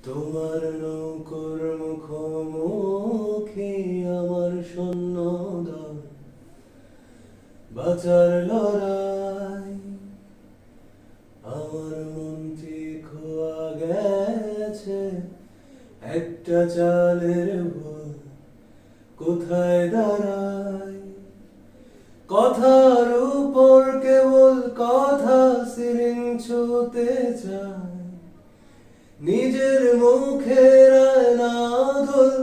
তোমার নৌকোর মুখোমুখি আমার শূন্য দল, বাঁচার লড়াই। আমার মনটি খোয়া গেছে একটা চালের ভুল, কোথায় দাঁড়াই? কথার উপর কেবল কথা সিরিং ছুঁতে চায়, নিজের মুখের আয়না দোল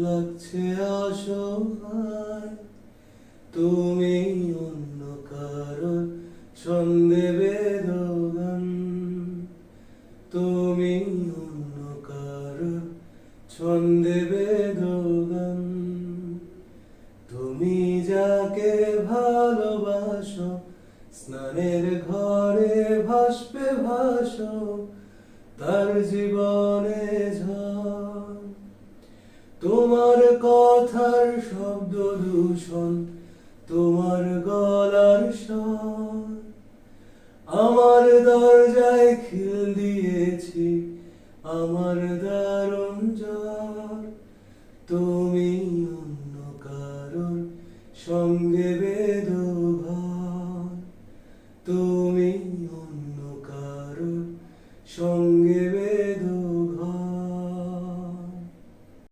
লাগছে অসহায়। তুমি অন্য কারোর ছন্দে বেদগান, তুমি অন্য কারোর ছন্দে বেদগান। তুমি যাকে ভালোবাসো স্নানের ঘরে ভাসবে ভাসো তার জীবনে ঝড়। তোমার কথার শব্দ দূষণ, তোমার গলার স্বর, আমার দরজায় খিল দিয়েছি আমার দারুণ জ্বর। তুমি অন্য কারোর সঙ্গে বেদো ঘর, তুমি